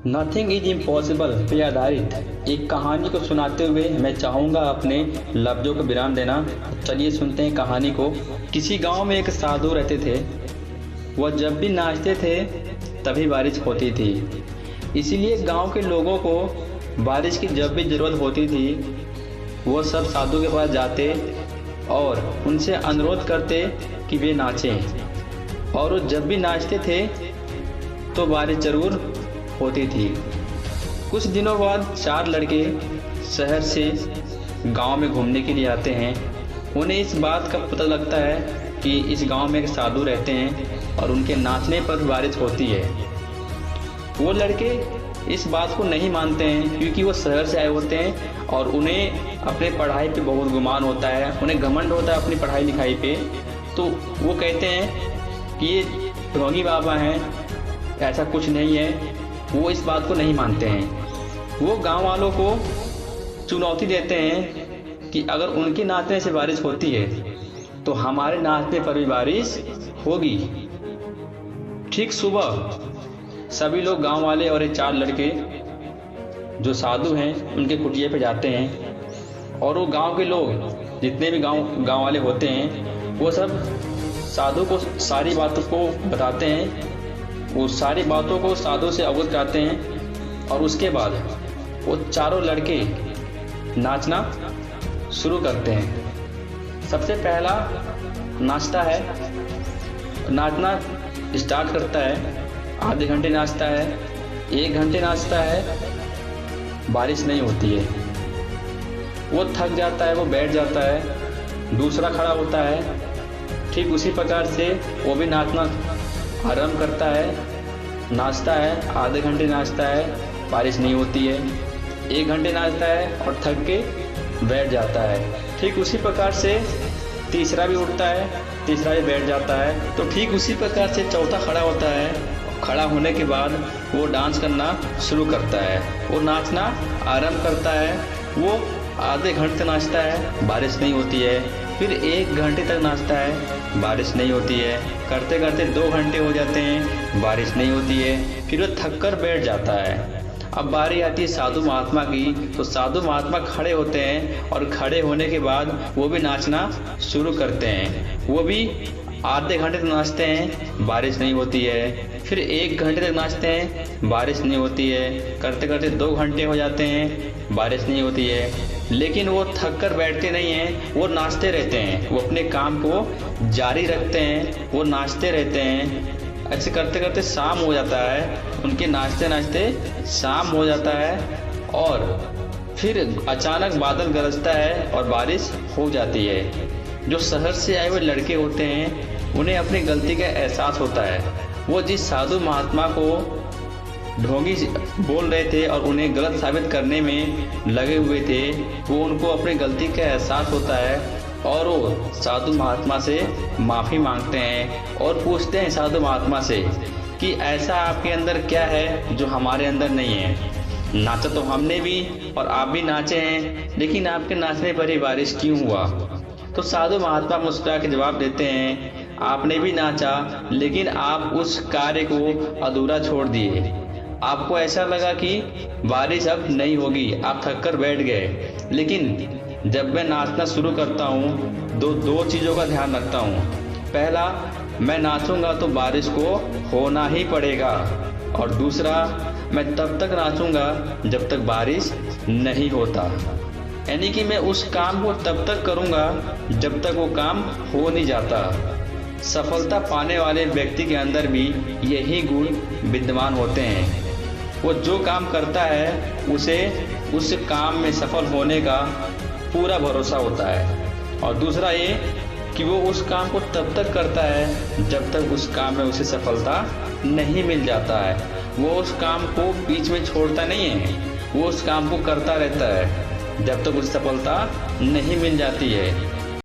Nothing is impossible पे आधारित एक कहानी को सुनाते हुए मैं चाहूँगा अपने लफ्ज़ों को विराम देना। चलिए सुनते हैं कहानी को। किसी गांव में एक साधु रहते थे। वह जब भी नाचते थे तभी बारिश होती थी। इसीलिए गांव के लोगों को बारिश की जब भी ज़रूरत होती थी वो सब साधु के पास जाते और उनसे अनुरोध करते कि वे नाचें। और वो जब भी नाचते थे तो बारिश ज़रूर होती थी। कुछ दिनों बाद 4 लड़के शहर से गांव में घूमने के लिए आते हैं। उन्हें इस बात का पता लगता है कि इस गांव में एक साधु रहते हैं और उनके नाचने पर बारिश होती है। वो लड़के इस बात को नहीं मानते हैं क्योंकि वो शहर से आए होते हैं और उन्हें अपने पढ़ाई पे बहुत गुमान होता है, उन्हें घमंड होता है अपनी पढ़ाई लिखाई पे। तो वो कहते हैं कि ये ढोंगी बाबा हैं, ऐसा कुछ नहीं है। वो इस बात को नहीं मानते हैं। वो गांव वालों को चुनौती देते हैं कि अगर उनके नाचने से बारिश होती है तो हमारे नाचने पर भी बारिश होगी। ठीक सुबह सभी लोग गांव वाले और ये 4 लड़के जो साधु हैं उनके कुटिया पे जाते हैं और वो गांव के लोग जितने भी गांव वाले होते हैं वो सब साधु को सारी बातों को बताते हैं। वो सारी बातों को साधु से अवगत कराते हैं और उसके बाद वो चारों लड़के नाचना शुरू करते हैं। सबसे पहला नाचता है, नाचना स्टार्ट करता है। आधे घंटे नाचता है, 1 घंटे नाचता है, बारिश नहीं होती है। वो थक जाता है, वो बैठ जाता है। दूसरा खड़ा होता है, ठीक उसी प्रकार से वो भी नाचना आरंभ करता है। नाचता है, आधे घंटे नाचता है, बारिश नहीं होती है। 1 घंटे नाचता है और थक के बैठ जाता है। ठीक उसी प्रकार से तीसरा भी उठता है, तीसरा भी बैठ जाता है। तो ठीक उसी प्रकार से चौथा खड़ा होता है। खड़ा होने के बाद वो डांस करना शुरू करता है, वो नाचना आरंभ करता है। वो आधे घंटे नाचता है, बारिश नहीं होती है। फिर 1 घंटे तक नाचता है, बारिश नहीं होती है। करते करते 2 घंटे हो जाते हैं, बारिश नहीं होती है। फिर वो थक कर बैठ जाता है। अब बारी आती है साधु महात्मा की। तो साधु महात्मा खड़े होते हैं और खड़े होने के बाद वो भी नाचना शुरू करते हैं। वो भी आधे घंटे तक नाचते हैं, बारिश नहीं होती है। फिर 1 घंटे तक नाचते हैं, बारिश नहीं होती है। करते करते 2 घंटे हो जाते हैं, बारिश नहीं होती है। लेकिन वो थक कर बैठते नहीं हैं, वो नाचते रहते हैं। वो अपने काम को जारी रखते हैं, वो नाचते रहते हैं। ऐसे करते करते शाम हो जाता है। उनके नाचते नाचते शाम हो जाता है और फिर अचानक बादल गरजता है और बारिश हो जाती है। जो शहर से आए हुए लड़के होते हैं उन्हें अपनी गलती का एहसास होता है। वो जिस साधु महात्मा को ढोंगी बोल रहे थे और उन्हें गलत साबित करने में लगे हुए थे, वो उनको अपनी गलती का एहसास होता है और वो साधु महात्मा से माफ़ी मांगते हैं और पूछते हैं साधु महात्मा से कि ऐसा आपके अंदर क्या है जो हमारे अंदर नहीं है। नाचा तो हमने भी और आप भी नाचे हैं, लेकिन आपके नाचने पर ही बारिश क्यों हुआ? तो साधु महात्मा मुस्कुरा के जवाब देते हैं, आपने भी नाचा लेकिन आप उस कार्य को अधूरा छोड़ दिए। आपको ऐसा लगा कि बारिश अब नहीं होगी, आप थक कर बैठ गए। लेकिन जब मैं नाचना शुरू करता हूँ दो चीज़ों का ध्यान रखता हूँ। पहला, मैं नाचूंगा तो बारिश को होना ही पड़ेगा और दूसरा, मैं तब तक नाचूंगा जब तक बारिश नहीं होता। यानी कि मैं उस काम को तब तक करूंगा जब तक वो काम हो नहीं जाता। सफलता पाने वाले व्यक्ति के अंदर भी यही गुण विद्यमान होते हैं। वो जो काम करता है उसे उस काम में सफल होने का पूरा भरोसा होता है। और दूसरा ये कि वो उस काम को तब तक करता है जब तक उस काम में उसे सफलता नहीं मिल जाता है। वो उस काम को बीच में छोड़ता नहीं है, वो उस काम को करता रहता है जब तक उसे सफलता नहीं मिल जाती है।